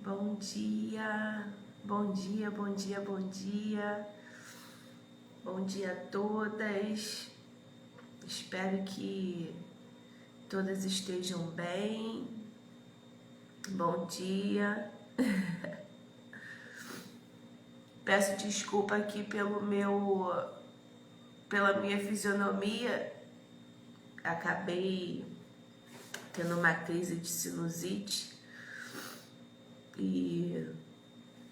Bom dia, bom dia, bom dia, bom dia. Bom dia a todas. Espero que todas estejam bem. Bom dia. Peço desculpa aqui pela minha fisionomia. Acabei tendo uma crise de sinusite e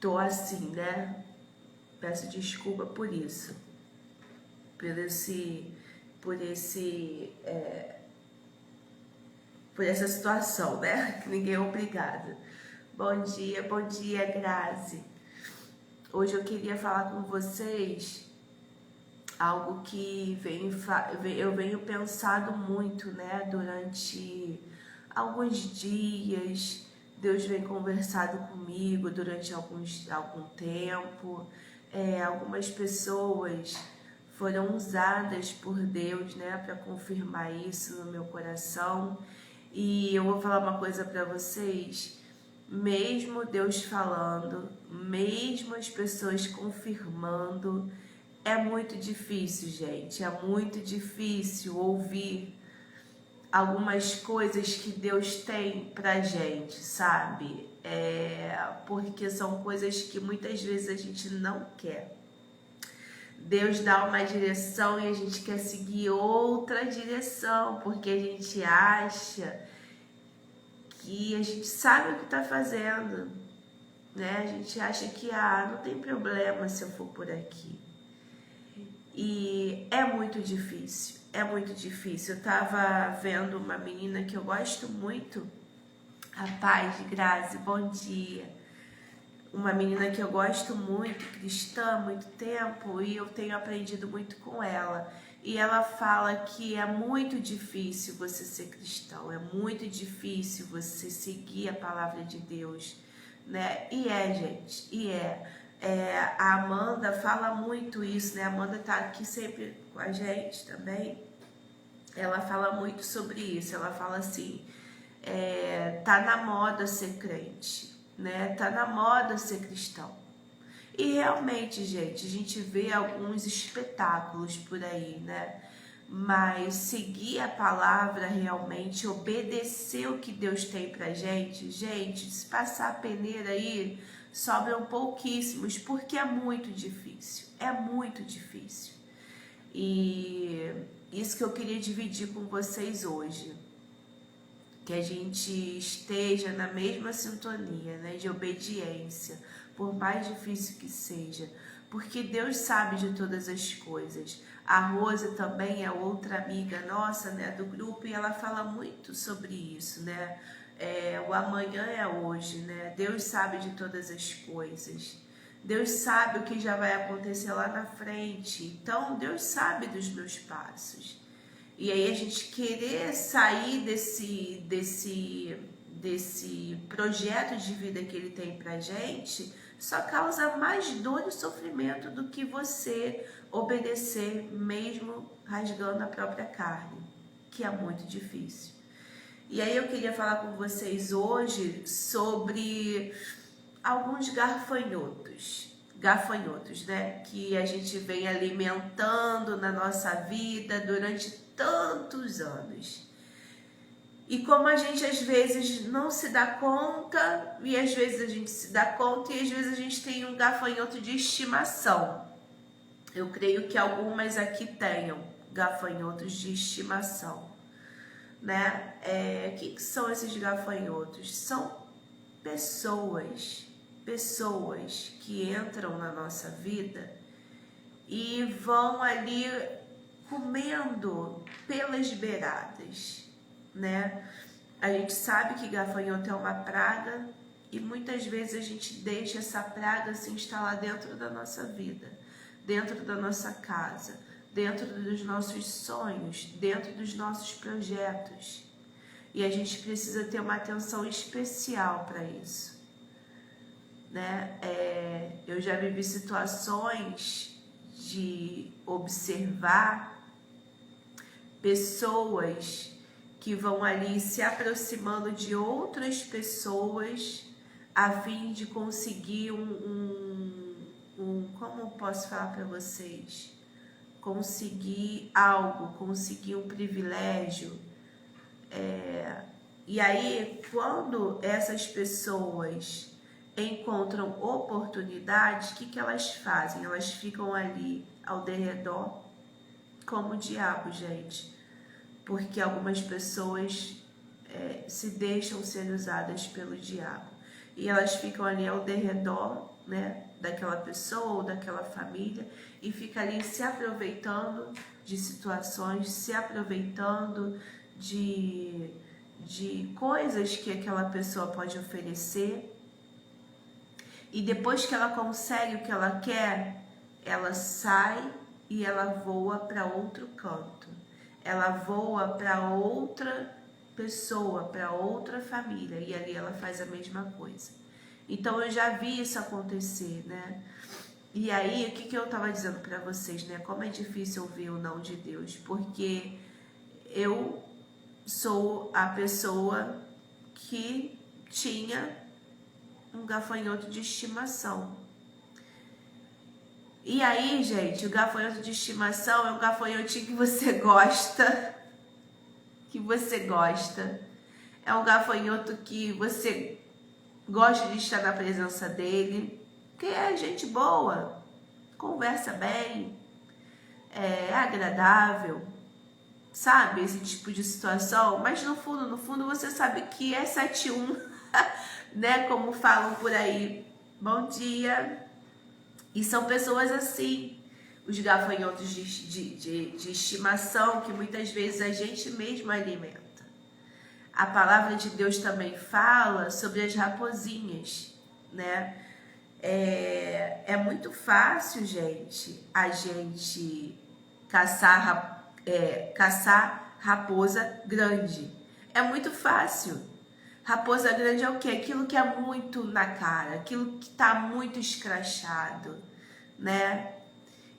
tô assim, né? Peço desculpa por isso, por essa situação, né? Que ninguém é obrigado. Bom dia, Grazi. Hoje eu queria falar com vocês algo que eu venho pensando muito, né? Durante alguns dias, Deus vem conversado comigo durante algum tempo. Algumas pessoas foram usadas por Deus, né, para confirmar isso no meu coração. E eu vou falar uma coisa para vocês, mesmo Deus falando, mesmo as pessoas confirmando, é muito difícil, gente, é muito difícil ouvir algumas coisas que Deus tem pra gente, sabe? Porque são coisas que muitas vezes a gente não quer. Deus dá uma direção e a gente quer seguir outra direção, porque a gente acha que a gente sabe o que está fazendo, né? A gente acha que não tem problema se eu for por aqui. E é muito difícil, é muito difícil. Eu tava vendo uma menina que eu gosto muito, a Paz de Grazi, bom dia. Uma menina que eu gosto muito, cristã há muito tempo, e eu tenho aprendido muito com ela. E ela fala que é muito difícil você ser cristão, é muito difícil você seguir a palavra de Deus, né? E gente, a Amanda fala muito isso, né? A Amanda tá aqui sempre com a gente também. Ela fala muito sobre isso. Ela fala assim, tá na moda ser crente, né? Tá na moda ser cristão. E realmente, gente, a gente vê alguns espetáculos por aí, né? Mas seguir a palavra realmente, obedecer o que Deus tem pra gente, se passar a peneira aí, sobram pouquíssimos, porque é muito difícil, é muito difícil. E isso que eu queria dividir com vocês hoje, que a gente esteja na mesma sintonia, né, de obediência, por mais difícil que seja, porque Deus sabe de todas as coisas. A Rosa também é outra amiga nossa, né, do grupo, e ela fala muito sobre isso, né? O amanhã é hoje, né? Deus sabe de todas as coisas. Deus sabe o que já vai acontecer lá na frente. Então, Deus sabe dos meus passos. E aí a gente querer sair desse projeto de vida que ele tem pra gente só causa mais dor e sofrimento do que você obedecer mesmo rasgando a própria carne, que é muito difícil. E aí eu queria falar com vocês hoje sobre alguns gafanhotos, né, que a gente vem alimentando na nossa vida durante tantos anos. E como a gente às vezes não se dá conta, e às vezes a gente se dá conta, e às vezes a gente tem um gafanhoto de estimação. Eu creio que algumas aqui tenham gafanhotos de estimação, né? O que são esses gafanhotos? São pessoas que entram na nossa vida e vão ali comendo pelas beiradas, né? A gente sabe que gafanhoto é uma praga e muitas vezes a gente deixa essa praga se instalar dentro da nossa vida, dentro da nossa casa, dentro dos nossos sonhos, dentro dos nossos projetos. E a gente precisa ter uma atenção especial para isso, né? Eu já vivi situações de observar pessoas que vão ali se aproximando de outras pessoas a fim de conseguir como eu posso falar para vocês? Conseguir algo, conseguir um privilégio. E aí, quando essas pessoas encontram oportunidades, o que elas fazem? Elas ficam ali ao derredor como o diabo, gente. Porque algumas pessoas se deixam ser usadas pelo diabo. E elas ficam ali ao derredor, né, daquela pessoa ou daquela família e fica ali se aproveitando de situações, se aproveitando de coisas que aquela pessoa pode oferecer. E depois que ela consegue o que ela quer, ela sai e ela voa para outro canto. Ela voa para outra pessoa, para outra família, e ali ela faz a mesma coisa. Então eu já vi isso acontecer, né? E aí, o que eu estava dizendo para vocês, né? Como é difícil ouvir o não de Deus, porque eu sou a pessoa que tinha um gafanhoto de estimação. E aí, gente, o gafanhoto de estimação é um gafanhotinho que você gosta, É um gafanhoto que você gosta de estar na presença dele, que é gente boa, conversa bem, é agradável, sabe? Esse tipo de situação. Mas no fundo você sabe que é 7-1, né? Como falam por aí. Bom dia. E são pessoas assim, os gafanhotos de estimação, que muitas vezes a gente mesmo alimenta. A palavra de Deus também fala sobre as raposinhas, né? É muito fácil, gente, a gente caçar raposa grande. É muito fácil. Raposa grande é o quê? Aquilo que é muito na cara, aquilo que tá muito escrachado, né?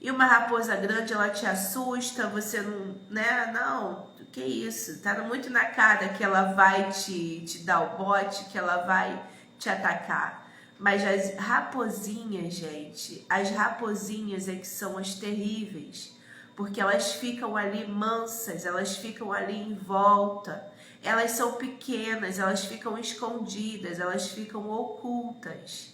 E uma raposa grande, ela te assusta, você não, né? Não, que isso? Tá muito na cara que ela vai te dar o bote, que ela vai te atacar. Mas as raposinhas, gente, as raposinhas é que são as terríveis, porque elas ficam ali mansas, elas ficam ali em volta, elas são pequenas, elas ficam escondidas, elas ficam ocultas.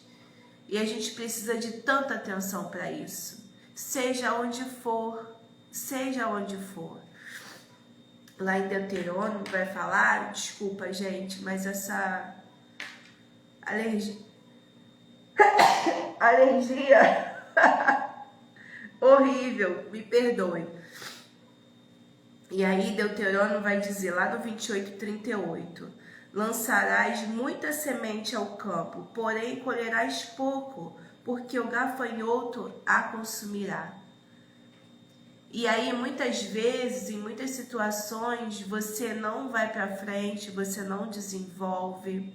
E a gente precisa de tanta atenção para isso. Seja onde for, seja onde for. Lá em Deuteronômio vai falar, desculpa gente, mas essa alergia horrível, me perdoe. E aí Deuteronômio vai dizer lá no 28:38, lançarás muita semente ao campo, porém colherás pouco, porque o gafanhoto a consumirá. E aí muitas vezes, em muitas situações, você não vai para frente, você não desenvolve,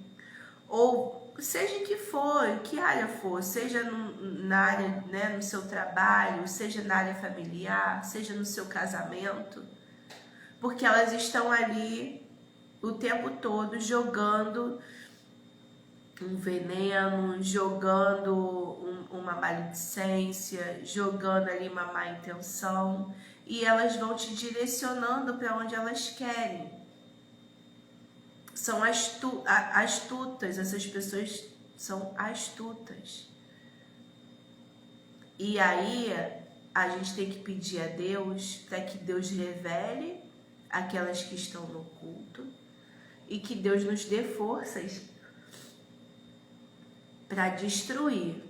ou seja que for, que área for, seja na área, né, no seu trabalho, seja na área familiar, seja no seu casamento, porque elas estão ali o tempo todo jogando um veneno, jogando uma maledicência, jogando ali uma má intenção, e elas vão te direcionando para onde elas querem. São astutas, essas pessoas são astutas. E aí a gente tem que pedir a Deus para que Deus revele aquelas que estão no oculto e que Deus nos dê forças para destruir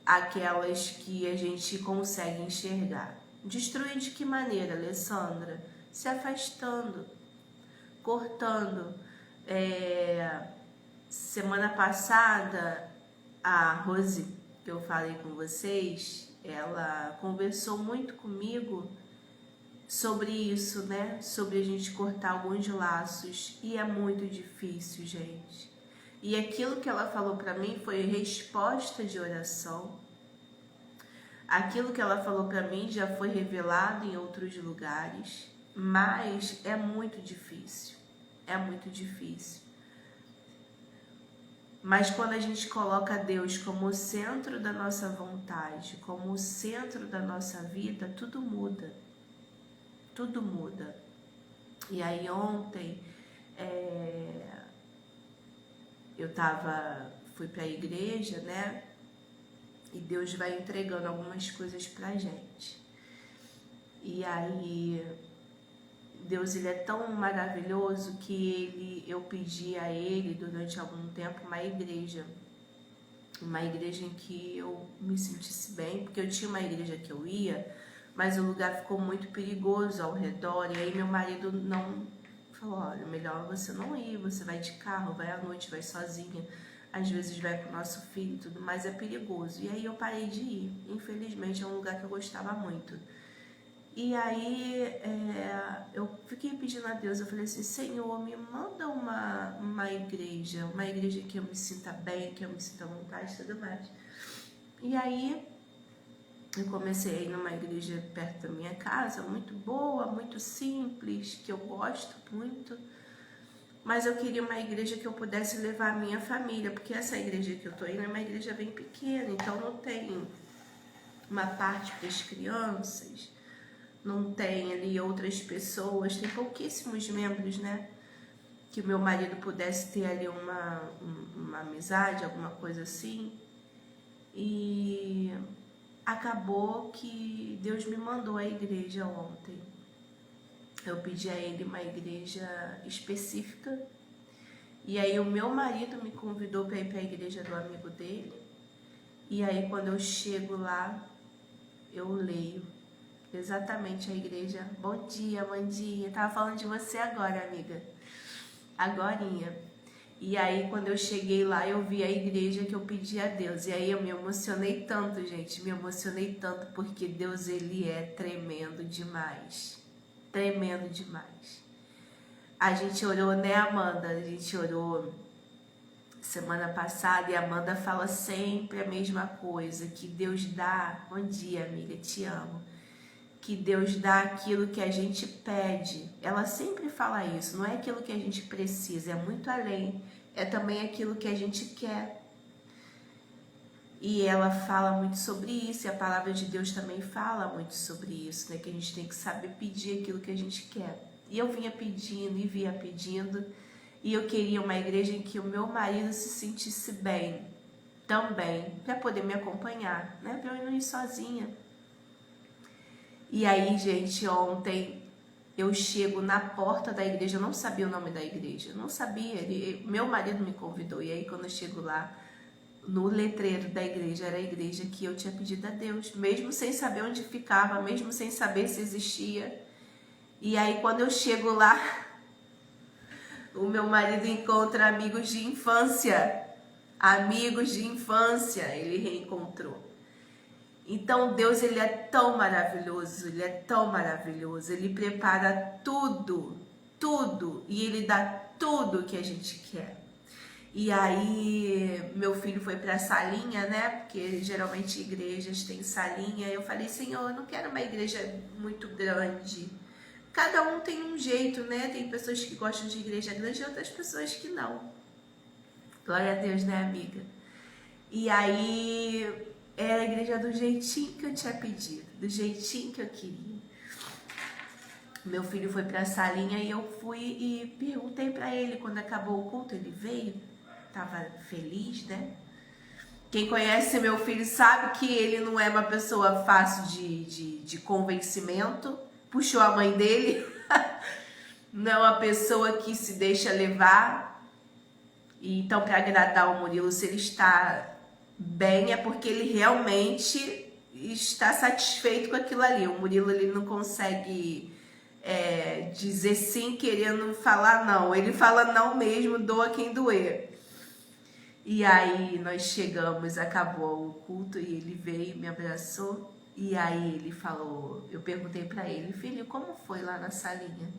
aquelas que a gente consegue enxergar. Destruir de que maneira, Alessandra? Se afastando, cortando. Semana passada, a Rose, que eu falei com vocês, ela conversou muito comigo sobre isso, né? Sobre a gente cortar alguns laços. E é muito difícil, gente. E aquilo que ela falou para mim foi resposta de oração. Aquilo que ela falou para mim já foi revelado em outros lugares, mas é muito difícil. É muito difícil. Mas quando a gente coloca Deus como o centro da nossa vontade, como o centro da nossa vida, tudo muda. Tudo muda. E aí ontem fui para a igreja, né? E Deus vai entregando algumas coisas pra gente. E aí Deus, ele é tão maravilhoso que eu pedi a ele durante algum tempo uma igreja em que eu me sentisse bem, porque eu tinha uma igreja que eu ia, mas o lugar ficou muito perigoso ao redor, e aí meu marido não falou, olha, melhor você não ir, você vai de carro, vai à noite, vai sozinha, às vezes vai com o nosso filho e tudo, mas é perigoso. E aí eu parei de ir, infelizmente é um lugar que eu gostava muito. E aí eu fiquei pedindo a Deus, eu falei assim, Senhor, me manda uma igreja que eu me sinta bem, que eu me sinta à vontade e tudo mais. E aí eu comecei a ir numa igreja perto da minha casa, muito boa, muito simples, que eu gosto muito. Mas eu queria uma igreja que eu pudesse levar a minha família, porque essa igreja que eu tô indo é uma igreja bem pequena, então não tem uma parte para as crianças, não tem ali outras pessoas, tem pouquíssimos membros, né? Que o meu marido pudesse ter ali uma amizade, alguma coisa assim. E acabou que Deus me mandou a igreja ontem. Eu pedi a ele uma igreja específica. E aí o meu marido me convidou para ir para a igreja do amigo dele. E aí quando eu chego lá, eu leio exatamente a igreja. Bom dia, bom dia. Tava falando de você agora, amiga. Agorinha. E aí quando eu cheguei lá, eu vi a igreja que eu pedi a Deus. E aí eu me emocionei tanto, gente. Me emocionei tanto porque Deus, ele é tremendo demais. Tremendo demais. A gente orou, né, Amanda? A gente orou semana passada e a Amanda fala sempre a mesma coisa, que Deus dá. Bom dia, amiga, te amo. Que Deus dá aquilo que a gente pede. Ela sempre fala isso, não é aquilo que a gente precisa, é muito além. É também aquilo que a gente quer. E ela fala muito sobre isso, e a palavra de Deus também fala muito sobre isso, né? Que a gente tem que saber pedir aquilo que a gente quer. E eu vinha pedindo, e eu queria uma igreja em que o meu marido se sentisse bem também, para poder me acompanhar, né? Para eu não ir sozinha. E aí, gente, ontem eu chego na porta da igreja, eu não sabia o nome da igreja, não sabia, meu marido me convidou, e aí quando eu chego lá, no letreiro da igreja, era a igreja que eu tinha pedido a Deus, mesmo sem saber onde ficava, mesmo sem saber se existia. E aí quando eu chego lá, o meu marido encontra amigos de infância, ele reencontrou. Então Deus, ele é tão maravilhoso, ele prepara tudo, e ele dá tudo que a gente quer. E aí meu filho foi para a salinha, né, porque geralmente igrejas têm salinha, eu falei, Senhor, eu não quero uma igreja muito grande, cada um tem um jeito, né, tem pessoas que gostam de igreja grande e outras pessoas que não, glória a Deus, né, amiga? E aí era a igreja do jeitinho que eu tinha pedido, do jeitinho que eu queria. Meu filho foi para a salinha e eu fui e perguntei para ele, quando acabou o culto, ele veio, estava feliz, né? Quem conhece meu filho sabe que ele não é uma pessoa fácil de convencimento, puxou a mãe dele, não é uma pessoa que se deixa levar. Então, para agradar o Murilo, se ele está bem, é porque ele realmente está satisfeito com aquilo ali. O Murilo, ele não consegue dizer sim querendo falar não. Ele fala não mesmo, doa quem doer. E aí nós chegamos, acabou o culto e ele veio, me abraçou. E aí ele falou, eu perguntei para ele, filho, como foi lá na salinha?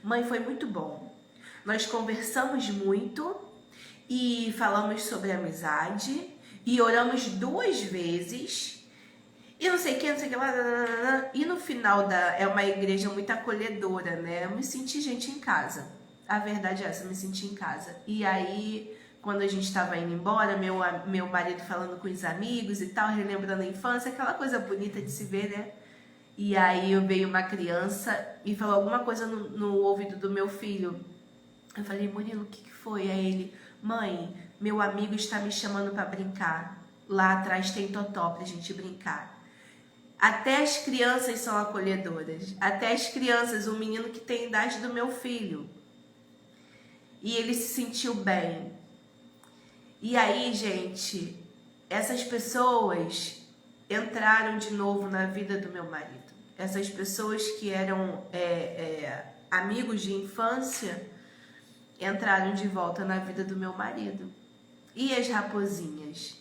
Mãe, foi muito bom. Nós conversamos muito e falamos sobre amizade e oramos 2 vezes. E não sei o que, lá. E no final é uma igreja muito acolhedora, né? Eu me senti gente em casa. A verdade é essa, eu me senti em casa. E aí quando a gente estava indo embora, meu marido falando com os amigos e tal, relembrando a infância, aquela coisa bonita de se ver, né? E aí veio uma criança e falou alguma coisa no ouvido do meu filho. Eu falei, Murilo, o que foi? Aí ele, mãe, meu amigo está me chamando para brincar. Lá atrás tem totó pra gente brincar. Até as crianças são acolhedoras. Até as crianças, o menino que tem a idade do meu filho. E ele se sentiu bem. E aí, gente, essas pessoas entraram de novo na vida do meu marido. Essas pessoas que eram amigos de infância entraram de volta na vida do meu marido. E as raposinhas?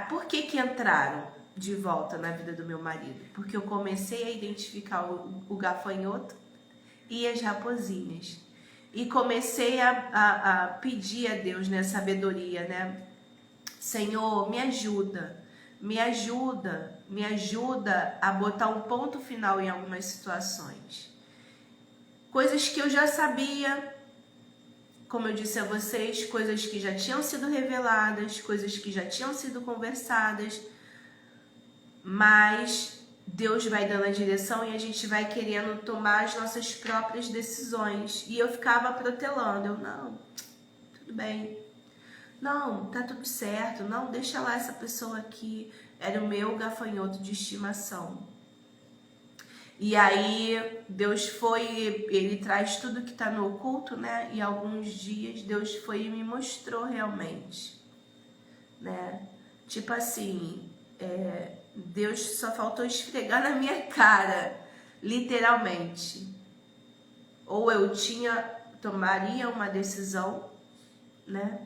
Por que entraram de volta na vida do meu marido? Porque eu comecei a identificar o gafanhoto e as raposinhas. E comecei a pedir a Deus, né, sabedoria, né? Senhor, me ajuda, me ajuda, me ajuda a botar um ponto final em algumas situações. Coisas que eu já sabia, como eu disse a vocês, coisas que já tinham sido reveladas, coisas que já tinham sido conversadas, mas Deus vai dando a direção e a gente vai querendo tomar as nossas próprias decisões. E eu ficava protelando, eu, não, tudo bem, não, tá tudo certo, não, deixa lá essa pessoa aqui, era o meu gafanhoto de estimação. E aí Deus foi, ele traz tudo que está no oculto, né? E alguns dias Deus foi e me mostrou realmente, né? Tipo assim, Deus só faltou esfregar na minha cara, literalmente. Ou eu tomaria uma decisão, né?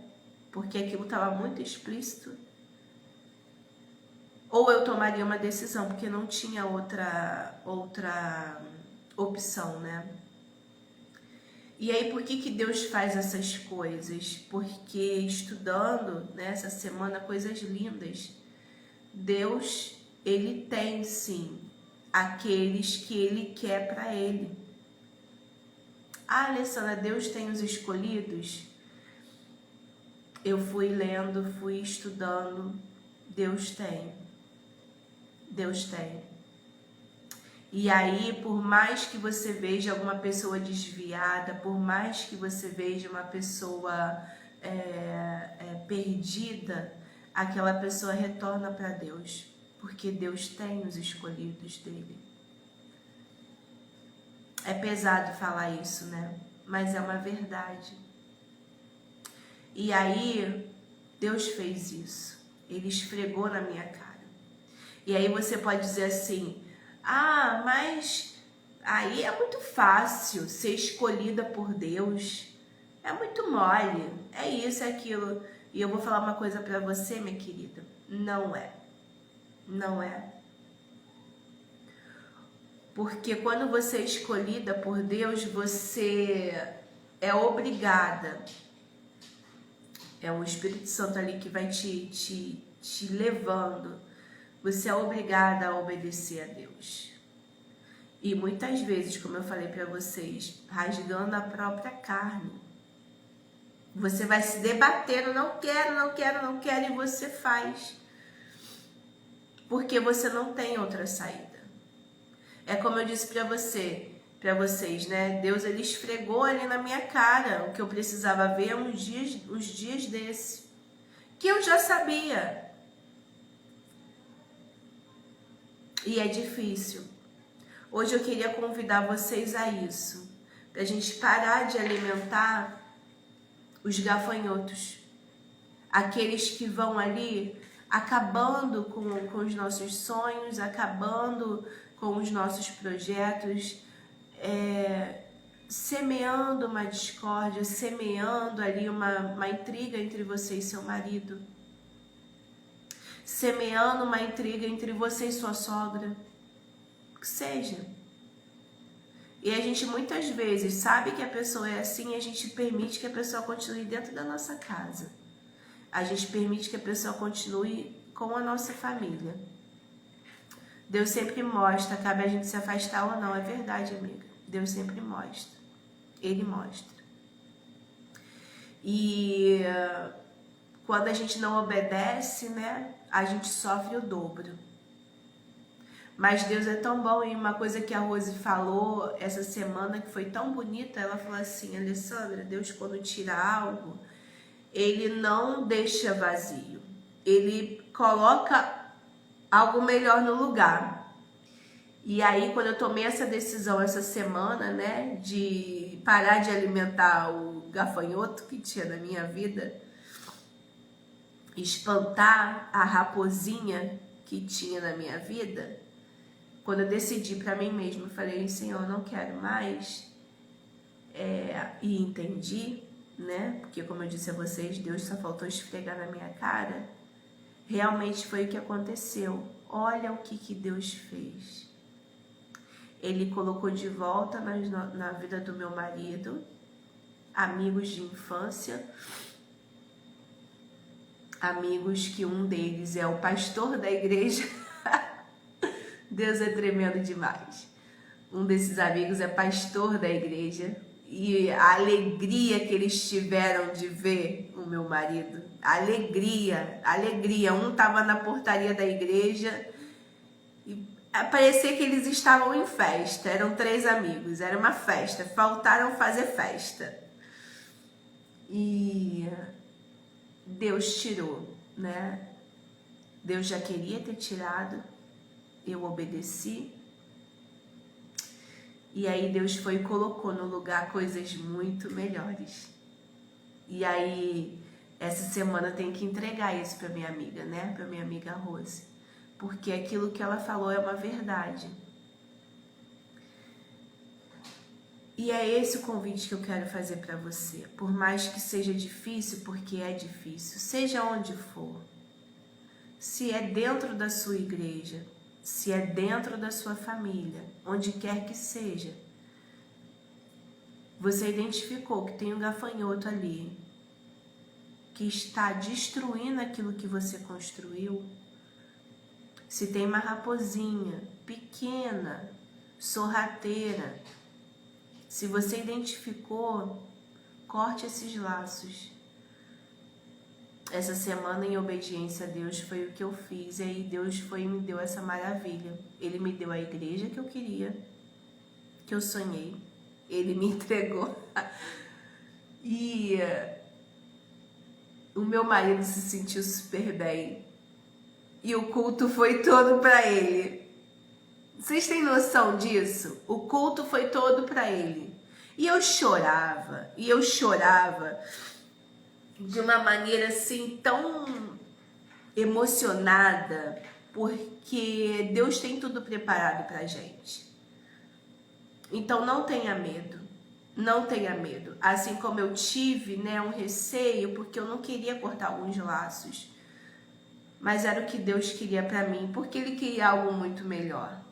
Porque aquilo estava muito explícito. Ou eu tomaria uma decisão, porque não tinha outra opção, né? E aí, por que Deus faz essas coisas? Porque estudando, né, essa semana, coisas lindas, Deus, ele tem, sim, aqueles que ele quer para ele. Ah, Alessandra, Deus tem os escolhidos? Eu fui lendo, fui estudando, Deus tem. Deus tem. E aí, por mais que você veja alguma pessoa desviada, por mais que você veja uma pessoa perdida, aquela pessoa retorna para Deus, porque Deus tem os escolhidos dele. É pesado falar isso, né? Mas é uma verdade. E aí, Deus fez isso. Ele esfregou na minha cara. E aí você pode dizer assim, ah, mas aí é muito fácil ser escolhida por Deus. É muito mole, é isso, é aquilo. E eu vou falar uma coisa pra você, minha querida. Não é. Não é. Porque quando você é escolhida por Deus, você é obrigada. É o Espírito Santo ali que vai te levando. Você é obrigada a obedecer a Deus. E muitas vezes, como eu falei para vocês, rasgando a própria carne. Você vai se debatendo, não quero, não quero, não quero, e você faz. Porque você não tem outra saída. É como eu disse para vocês, né? Deus, ele esfregou ali na minha cara o que eu precisava ver uns dias desses. Que eu já sabia. E é difícil. Hoje eu queria convidar vocês a isso. Pra gente parar de alimentar os gafanhotos. Aqueles que vão ali acabando com os nossos sonhos, acabando com os nossos projetos, semeando uma discórdia, semeando ali uma intriga entre você e seu marido. Semeando uma intriga entre você e sua sogra, que seja. E a gente muitas vezes sabe que a pessoa é assim e a gente permite que a pessoa continue dentro da nossa casa. A gente permite que a pessoa continue com a nossa família. Deus sempre mostra, cabe a gente se afastar ou não, é verdade, amiga. Deus sempre mostra. Ele mostra. E quando a gente não obedece, né, a gente sofre o dobro. Mas Deus é tão bom, e uma coisa que a Rose falou essa semana que foi tão bonita, ela falou assim: Alessandra, Deus quando tira algo, Ele não deixa vazio, Ele coloca algo melhor no lugar. E aí, quando eu tomei essa decisão essa semana, né, de parar de alimentar o gafanhoto que tinha na minha vida, espantar a raposinha que tinha na minha vida, quando eu decidi para mim mesma, eu falei: Senhor, eu não quero mais, e entendi, né, porque como eu disse a vocês, Deus só faltou esfregar na minha cara, realmente foi o que aconteceu. Olha o que Deus fez. Ele colocou de volta na vida do meu marido, amigos de infância, amigos que um deles é o pastor da igreja. Deus é tremendo demais. Um desses amigos é pastor da igreja, e a alegria que eles tiveram de ver o meu marido, alegria. Um estava na portaria da igreja e parecia que eles estavam em festa. Eram 3 amigos, era uma festa, faltaram fazer festa. E Deus tirou, né? Deus já queria ter tirado, eu obedeci. E aí Deus foi e colocou no lugar coisas muito melhores. E aí, essa semana eu tenho que entregar isso para minha amiga, né? Para minha amiga Rose. Porque aquilo que ela falou é uma verdade. E é esse o convite que eu quero fazer para você. Por mais que seja difícil, porque é difícil, seja onde for. Se é dentro da sua igreja, se é dentro da sua família, onde quer que seja, você identificou que tem um gafanhoto ali, que está destruindo aquilo que você construiu. Se tem uma raposinha pequena, sorrateira, se você identificou, corte esses laços. Essa semana, em obediência a Deus, foi o que eu fiz. E aí Deus foi e me deu essa maravilha. Ele me deu a igreja que eu queria, que eu sonhei. Ele me entregou. E o meu marido se sentiu super bem. E o culto foi todo para ele. Vocês têm noção disso? O culto foi todo para ele. E eu chorava de uma maneira assim tão emocionada, porque Deus tem tudo preparado pra gente. Então não tenha medo, não tenha medo. Assim como eu tive, né, um receio, porque eu não queria cortar alguns laços, mas era o que Deus queria pra mim, porque Ele queria algo muito melhor.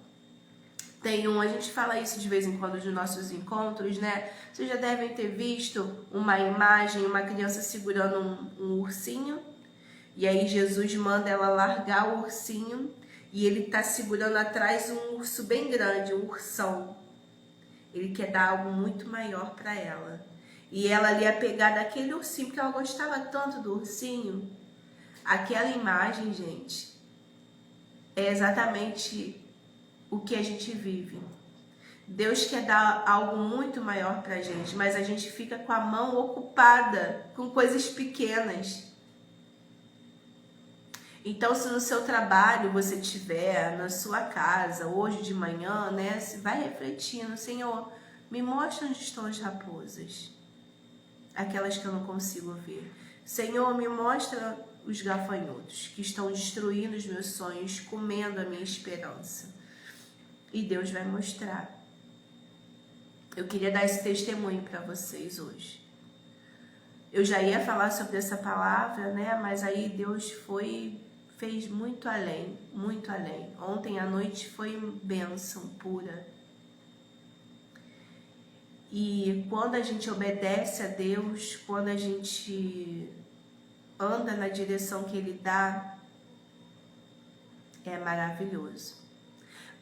A gente fala isso de vez em quando nos nossos encontros, né? Vocês já devem ter visto uma imagem, uma criança segurando um ursinho, e aí Jesus manda ela largar o ursinho, e ele tá segurando atrás um urso bem grande, um ursão. Ele quer dar algo muito maior para ela. E ela ali ia pegar daquele ursinho, porque ela gostava tanto do ursinho. Aquela imagem, gente, é exatamente o que a gente vive. Deus quer dar algo muito maior pra gente, mas a gente fica com a mão ocupada com coisas pequenas. Então, se no seu trabalho você estiver, na sua casa, hoje de manhã, né, vai refletindo: Senhor, me mostra onde estão as raposas, aquelas que eu não consigo ver. Senhor, me mostra os gafanhotos que estão destruindo os meus sonhos, comendo a minha esperança. E Deus vai mostrar. Eu queria dar esse testemunho para vocês hoje. Eu já ia falar sobre essa palavra, né? Mas aí Deus fez muito além, muito além. Ontem à noite foi bênção pura. E quando a gente obedece a Deus, quando a gente anda na direção que Ele dá, é maravilhoso.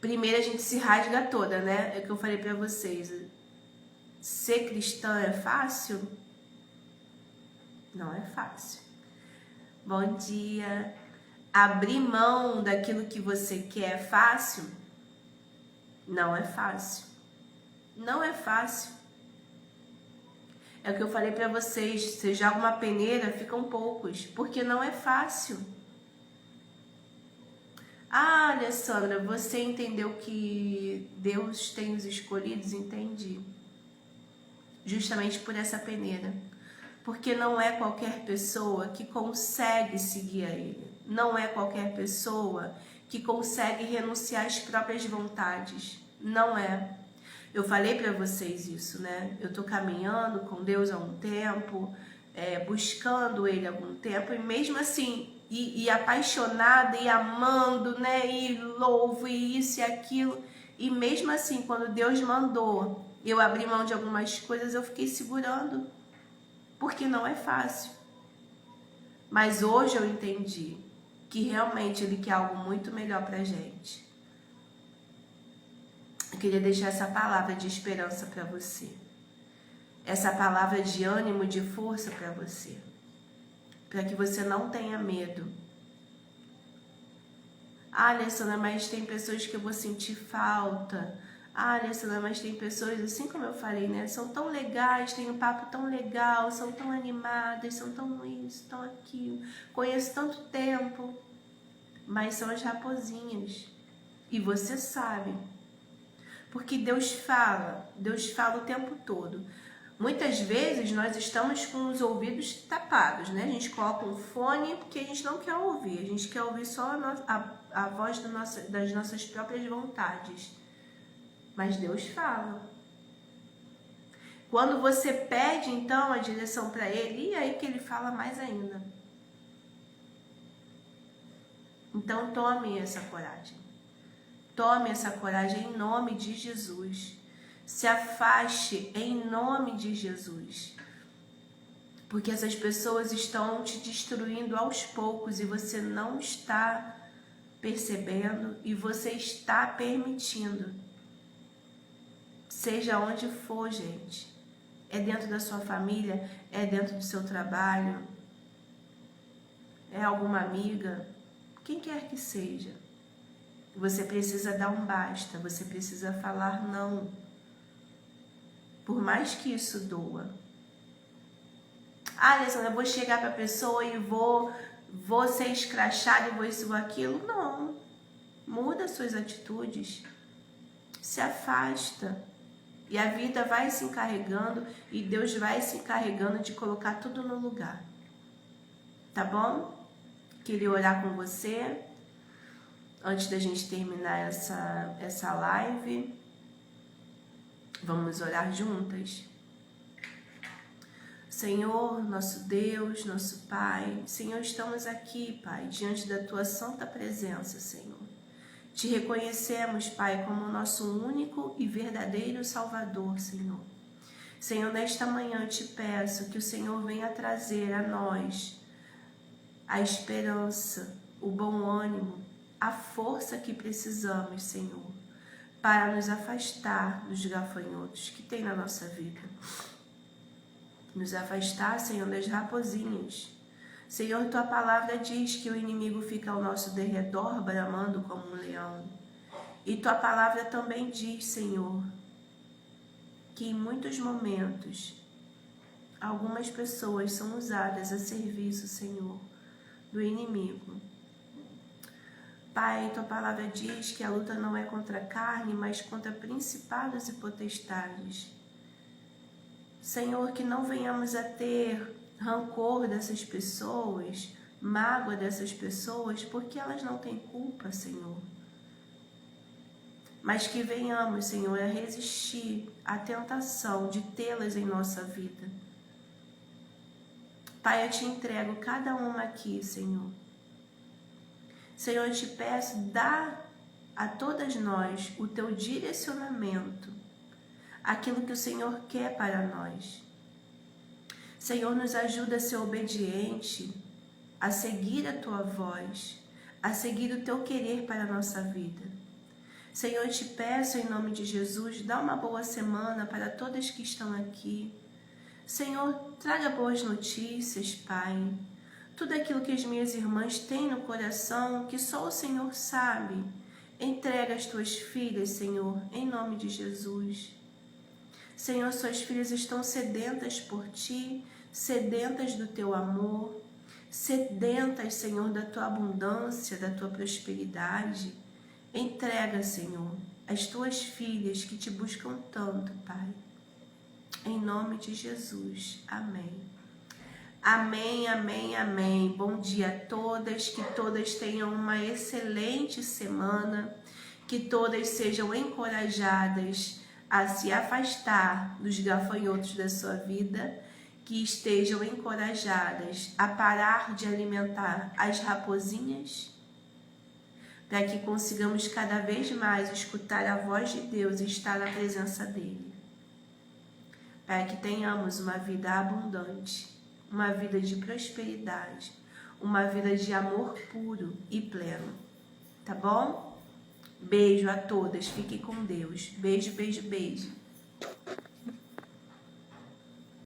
Primeiro a gente se rasga toda, né? É o que eu falei pra vocês. Ser cristã é fácil? Não é fácil. Bom dia. Abrir mão daquilo que você quer é fácil? Não é fácil. Não é fácil. É o que eu falei para vocês, você joga uma peneira, ficam poucos, porque não é fácil. Ah, Alessandra, você entendeu que Deus tem os escolhidos? Entendi. Justamente por essa peneira. Porque não é qualquer pessoa que consegue seguir a Ele. Não é qualquer pessoa que consegue renunciar às próprias vontades. Não é. Eu falei para vocês isso, né? Eu tô caminhando com Deus há um tempo, buscando Ele há algum tempo, e mesmo assim, e apaixonada, e amando, né? E louvo, e isso e aquilo. E mesmo assim, quando Deus mandou eu abrir mão de algumas coisas, eu fiquei segurando, porque não é fácil. Mas hoje eu entendi que realmente Ele quer algo muito melhor pra gente. Eu queria deixar essa palavra de esperança para você. Essa palavra de ânimo, de força para você. Para que você não tenha medo. Ah, Alessandra, mas tem pessoas que eu vou sentir falta. Ah, Alessandra, mas tem pessoas, assim como eu falei, né? São tão legais, tem um papo tão legal, são tão animadas, são tão isso, tão aquilo. Conheço tanto tempo. Mas são as raposinhas. E você sabe. Porque Deus fala o tempo todo. Muitas vezes nós estamos com os ouvidos tapados, né? A gente coloca um fone porque a gente não quer ouvir, a gente quer ouvir só a voz das nossas próprias vontades. Mas Deus fala. Quando você pede então a direção para Ele, e aí que Ele fala mais ainda. Então tome essa coragem. Tome essa coragem em nome de Jesus. Se afaste em nome de Jesus. Porque essas pessoas estão te destruindo aos poucos e você não está percebendo e você está permitindo. Seja onde for, gente. É dentro da sua família, é dentro do seu trabalho, é alguma amiga, quem quer que seja. Você precisa dar um basta, você precisa falar não. Por mais que isso doa. Ah, Alessandra, eu vou chegar para a pessoa e vou ser escrachada e vou isso ou aquilo. Não. Muda suas atitudes. Se afasta. E a vida vai se encarregando e Deus vai se encarregando de colocar tudo no lugar. Tá bom? Queria orar com você. Antes da gente terminar essa live, vamos orar juntas. Senhor, nosso Deus, nosso Pai, Senhor, estamos aqui, Pai, diante da Tua santa presença, Senhor. Te reconhecemos, Pai, como nosso único e verdadeiro Salvador, Senhor. Senhor, nesta manhã eu te peço que o Senhor venha trazer a nós a esperança, o bom ânimo, a força que precisamos, Senhor, para nos afastar dos gafanhotos que tem na nossa vida. Nos afastar, Senhor, das raposinhas. Senhor, Tua palavra diz que o inimigo fica ao nosso derredor, bramando como um leão. E Tua palavra também diz, Senhor, que em muitos momentos, algumas pessoas são usadas a serviço, Senhor, do inimigo. Pai, Tua palavra diz que a luta não é contra a carne, mas contra principados e potestades. Senhor, que não venhamos a ter rancor dessas pessoas, mágoa dessas pessoas, porque elas não têm culpa, Senhor. Mas que venhamos, Senhor, a resistir à tentação de tê-las em nossa vida. Pai, eu te entrego cada uma aqui, Senhor. Senhor, eu te peço, dá a todas nós o Teu direcionamento, aquilo que o Senhor quer para nós. Senhor, nos ajuda a ser obediente, a seguir a Tua voz, a seguir o Teu querer para a nossa vida. Senhor, eu te peço em nome de Jesus, dá uma boa semana para todas que estão aqui. Senhor, traga boas notícias, Pai. tudo aquilo que as minhas irmãs têm no coração, que só o Senhor sabe. Entrega as tuas filhas, Senhor, em nome de Jesus. Senhor, suas filhas estão sedentas por Ti, sedentas do Teu amor, sedentas, Senhor, da Tua abundância, da Tua prosperidade. Entrega, Senhor, as Tuas filhas que Te buscam tanto, Pai. Em nome de Jesus. Amém. Amém, amém, amém. Bom dia a todas, que todas tenham uma excelente semana, que todas sejam encorajadas a se afastar dos gafanhotos da sua vida, que estejam encorajadas a parar de alimentar as raposinhas, para que consigamos cada vez mais escutar a voz de Deus e estar na presença dEle, para que tenhamos uma vida abundante, uma vida de prosperidade, uma vida de amor puro e pleno, tá bom? Beijo a todas, fiquem com Deus. Beijo, beijo, beijo.